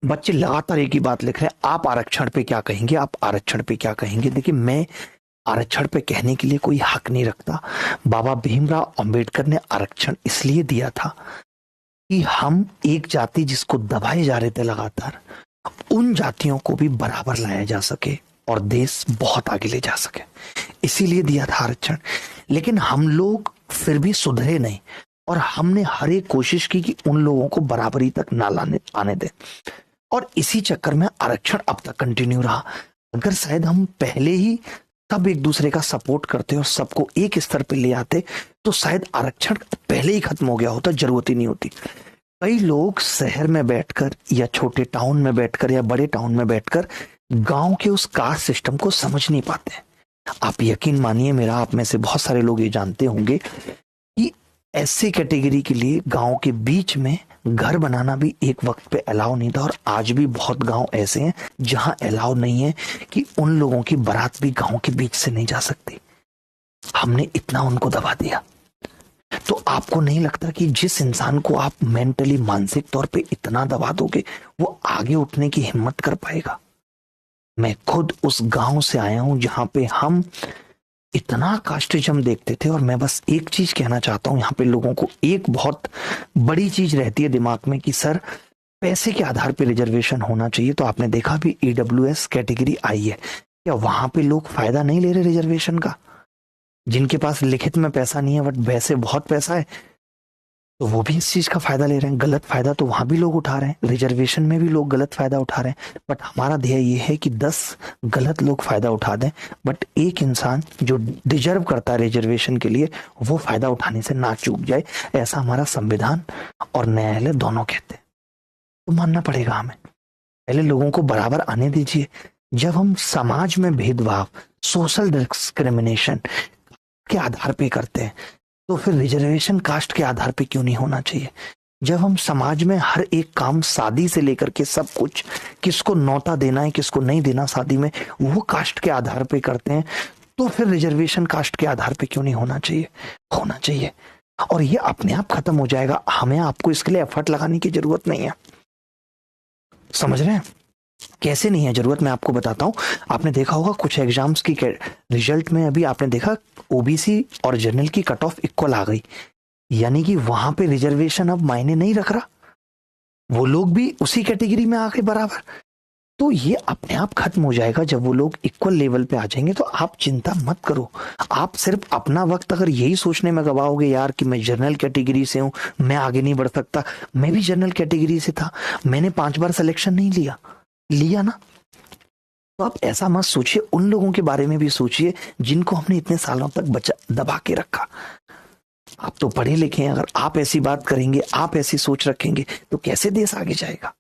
बच्चे लगातार एक ही बात लिख रहे हैं, आप आरक्षण पे क्या कहेंगे, आप आरक्षण पे क्या कहेंगे। देखिए, मैं आरक्षण पे कहने के लिए कोई हक नहीं रखता। बाबा भीमराव अंबेडकर ने आरक्षण इसलिए दिया था कि हम एक जाति जिसको दबाए जा रहे थे लगातार, उन जातियों को भी बराबर लाया जा सके और देश बहुत आगे ले जा सके, इसीलिए दिया था आरक्षण। लेकिन हम लोग फिर भी सुधरे नहीं और हमने हर एक कोशिश की कि उन लोगों को बराबरी तक ना लाने आने दें, और इसी चक्कर में आरक्षण अब तक कंटिन्यू रहा। अगर शायद हम पहले ही सब एक दूसरे का सपोर्ट करते और सबको एक स्तर पे ले आते तो शायद आरक्षण पहले ही खत्म हो गया होता, जरूरत ही नहीं होती। कई लोग शहर में बैठकर या छोटे टाउन में बैठकर या बड़े टाउन में बैठकर गांव के उस कास्ट सिस्टम को समझ नहीं पाते। आप यकीन मानिए मेरा, आप में से बहुत सारे लोग ये जानते होंगे कि ऐसे कैटेगरी के लिए गांव के बीच में घर बनाना भी एक वक्त पे अलाउ नहीं था, और आज भी बहुत गांव ऐसे हैं जहां अलाउ नहीं है कि उन लोगों की बारात भी गांव के बीच से नहीं जा सकती। हमने इतना उनको दबा दिया। तो आपको नहीं लगता कि जिस इंसान को आप मेंटली मानसिक तौर पे इतना दबा दोगे वो आगे उठने की हिम्मत कर पाएगा? मैं खुद उस गांव से आया हूं जहां पे हम इतना कास्टिज्म देखते थे, और मैं बस एक चीज कहना चाहता हूं यहाँ पे लोगों को, एक बहुत बड़ी चीज रहती है दिमाग में कि सर पैसे के आधार पे रिजर्वेशन होना चाहिए। तो आपने देखा भी ईडब्ल्यूएस कैटेगरी आई है, क्या वहां पे लोग फायदा नहीं ले रहे रिजर्वेशन का? जिनके पास लिखित में पैसा नहीं है बट वैसे बहुत पैसा है, तो वो भी इस चीज का फायदा ले रहे हैं। गलत फायदा तो वहां भी लोग उठा रहे हैं, रिजर्वेशन में भी लोग गलत फायदा उठा रहे हैं। बट हमारा ध्येय ये है कि 10 गलत लोग फायदा उठा दें, बट एक इंसान जो डिजर्व करता है रिजर्वेशन के लिए वो फायदा उठाने से ना चूक जाए। ऐसा हमारा संविधान और न्यायालय दोनों कहते हैं। तो मानना पड़ेगा हमें। पहले लोगों को बराबर आने दीजिए। जब हम समाज में भेदभाव, सोशल डिस्क्रिमिनेशन के आधार पे करते हैं तो फिर रिजर्वेशन कास्ट के आधार पे क्यों नहीं होना चाहिए? जब हम समाज में हर एक काम, शादी से लेकर के सब कुछ, किसको नौता देना है किसको नहीं देना शादी में, वो कास्ट के आधार पे करते हैं, तो फिर रिजर्वेशन कास्ट के आधार पे क्यों नहीं होना चाहिए? होना चाहिए, और ये अपने आप खत्म हो जाएगा। हमें आपको इसके लिए एफर्ट लगाने की जरूरत नहीं है। समझ रहे हैं? कैसे नहीं है जरूरत, मैं आपको बताता हूं। आपने देखा होगा कुछ एग्जाम्स की रिजल्ट में अभी आपने देखा ओबीसी और जनरल की कट ऑफ इक्वल आ गई, यानी कि वहां पे रिजर्वेशन अब मायने नहीं रख रहा, वो लोग भी उसी कैटेगरी में आ गए बराबर। तो ये अपने आप खत्म हो जाएगा जब वो लोग इक्वल लेवल पे आ जाएंगे। तो आप चिंता मत करो। आप सिर्फ अपना वक्त अगर यही सोचने में गवाओगे यार कि मैं जनरल कैटेगरी से हूं, मैं आगे नहीं बढ़ सकता। मैं भी जनरल कैटेगरी से था, मैंने 5 बार सिलेक्शन नहीं लिया ना। तो आप ऐसा मत सोचिए, उन लोगों के बारे में भी सोचिए जिनको हमने इतने सालों तक दबा के रखा। आप तो पढ़े लिखे हैं, अगर आप ऐसी बात करेंगे, आप ऐसी सोच रखेंगे तो कैसे देश आगे जाएगा?